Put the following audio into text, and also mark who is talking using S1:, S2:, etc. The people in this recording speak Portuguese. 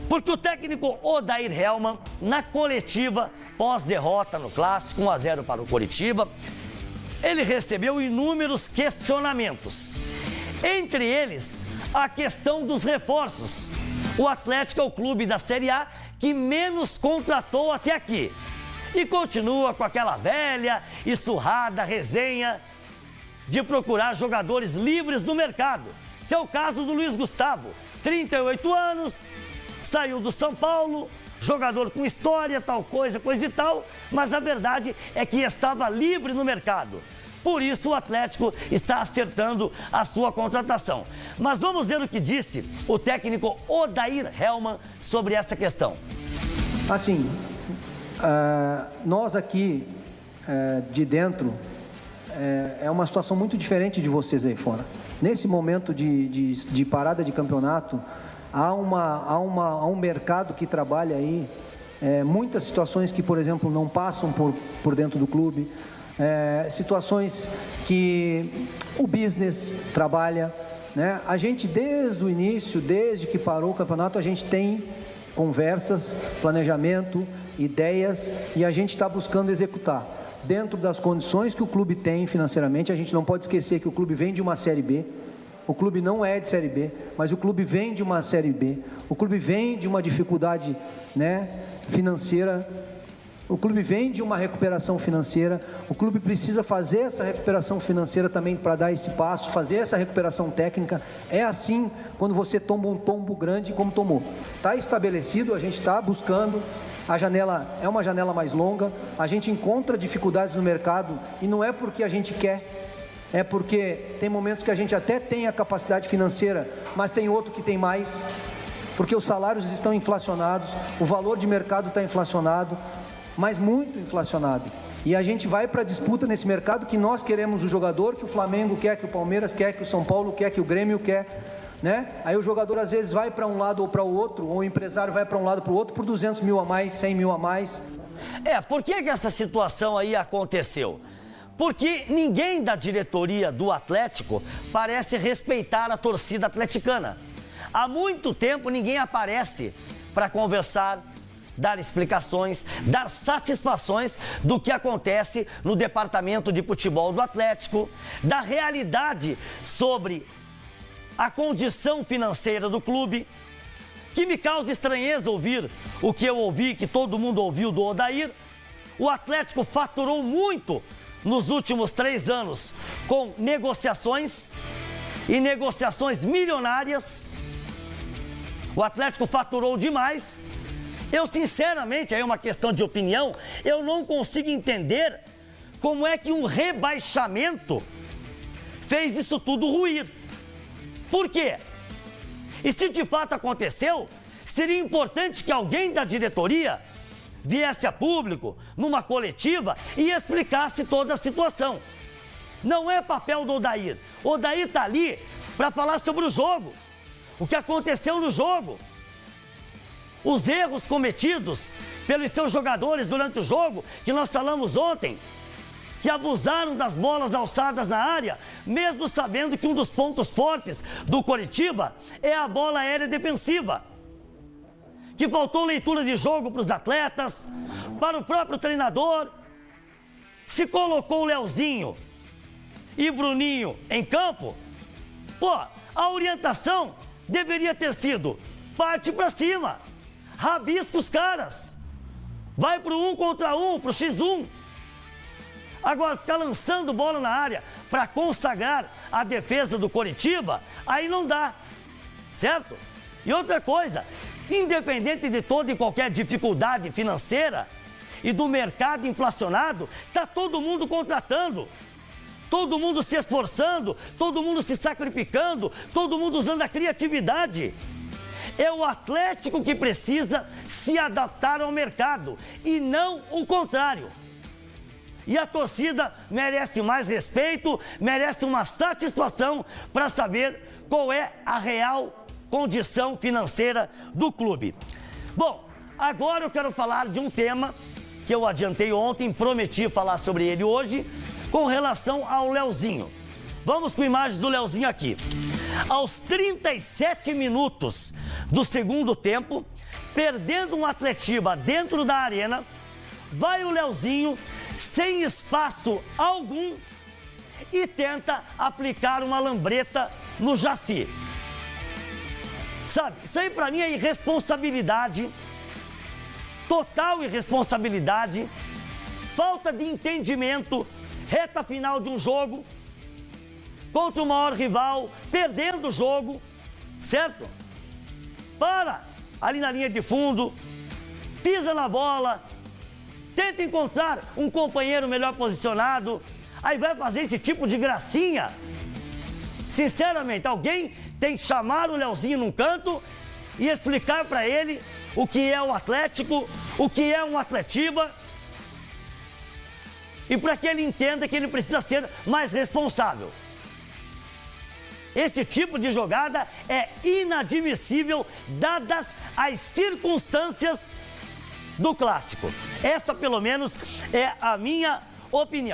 S1: Porque o técnico Odair Hellmann, na coletiva pós-derrota no Clássico, 1-0 para o Coritiba, ele recebeu inúmeros questionamentos. Entre eles, a questão dos reforços. O Atlético é o clube da Série A que menos contratou até aqui. E continua com aquela velha e surrada resenha de procurar jogadores livres no mercado, que é o caso do Luiz Gustavo, 38 anos, saiu do São Paulo, jogador com história, tal coisa, coisa e tal, mas a verdade é que estava livre no mercado. Por isso o Atlético está acertando a sua contratação. Mas vamos ver o que disse o técnico Odair Hellmann sobre essa questão.
S2: Assim, nós aqui de dentro, é uma situação muito diferente de vocês aí fora. Nesse momento de parada de campeonato, há um mercado que trabalha aí, muitas situações que, por exemplo, não passam por dentro do clube, situações que o business trabalha, né? A gente, desde o início, desde que parou o campeonato, a gente tem conversas, planejamento, ideias, e a gente está buscando executar. Dentro das condições que o clube tem financeiramente, a gente não pode esquecer que o clube vem de uma Série B, o clube não é de Série B, mas o clube vem de uma Série B, o clube vem de uma dificuldade, né, financeira, o clube vem de uma recuperação financeira, o clube precisa fazer essa recuperação financeira também para dar esse passo, fazer essa recuperação técnica. É assim quando você toma um tombo grande como tomou. Está estabelecido, a gente está buscando, a janela é uma janela mais longa, a gente encontra dificuldades no mercado e não é porque a gente quer, é porque tem momentos que a gente até tem a capacidade financeira, mas tem outro que tem mais, porque os salários estão inflacionados, o valor de mercado está inflacionado, mas muito inflacionado. E a gente vai para a disputa nesse mercado que nós queremos o jogador, que o Flamengo quer, que o Palmeiras quer, que o São Paulo quer, que o Grêmio quer, né? Aí o jogador às vezes vai para um lado ou para o outro, ou o empresário vai para um lado ou para o outro por 200 mil a mais, 100 mil a mais.
S1: Por que essa situação aí aconteceu? Porque ninguém da diretoria do Atlético parece respeitar a torcida atleticana. Há muito tempo ninguém aparece para conversar, dar explicações, dar satisfações do que acontece no departamento de futebol do Atlético, da realidade sobre a condição financeira do clube, que me causa estranheza ouvir o que eu ouvi, que todo mundo ouviu do Odair. O Atlético faturou muito nos últimos 3 anos com negociações e negociações milionárias. O Atlético faturou demais. Eu, sinceramente, aí é uma questão de opinião, eu não consigo entender como é que um rebaixamento fez isso tudo ruir. Por quê? E se de fato aconteceu, seria importante que alguém da diretoria viesse a público, numa coletiva, e explicasse toda a situação. Não é papel do Odair. O Odair está ali para falar sobre o jogo, o que aconteceu no jogo. Os erros cometidos pelos seus jogadores durante o jogo, que nós falamos ontem, que abusaram das bolas alçadas na área, mesmo sabendo que um dos pontos fortes do Coritiba é a bola aérea defensiva. Que faltou leitura de jogo para os atletas, para o próprio treinador. Se colocou o Leozinho e Bruninho em campo, a orientação deveria ter sido: parte para cima, rabisca os caras, vai pro 1 contra 1, pro X1. Agora, ficar lançando bola na área para consagrar a defesa do Coritiba, aí não dá, certo? E outra coisa, independente de toda e qualquer dificuldade financeira e do mercado inflacionado, está todo mundo contratando, todo mundo se esforçando, todo mundo se sacrificando, todo mundo usando a criatividade. É o Atlético que precisa se adaptar ao mercado e não o contrário. E a torcida merece mais respeito, merece uma satisfação para saber qual é a real condição financeira do clube. Bom, agora eu quero falar de um tema que eu adiantei ontem, prometi falar sobre ele hoje, com relação ao Leozinho. Vamos com imagens do Leozinho aqui. Aos 37 minutos do segundo tempo, perdendo um Atletiba dentro da arena, vai o Leozinho, sem espaço algum, e tenta aplicar uma lambreta no Jaci. Sabe, isso aí pra mim é irresponsabilidade, total irresponsabilidade, falta de entendimento, reta final de um jogo, contra o maior rival, perdendo o jogo, certo? Para ali na linha de fundo, pisa na bola, tenta encontrar um companheiro melhor posicionado, aí vai fazer esse tipo de gracinha. Sinceramente, alguém tem que chamar o Leozinho num canto e explicar para ele o que é o Atlético, o que é um Atletiba, e para que ele entenda que ele precisa ser mais responsável. Esse tipo de jogada é inadmissível, dadas as circunstâncias do clássico. Essa, pelo menos, é a minha opinião.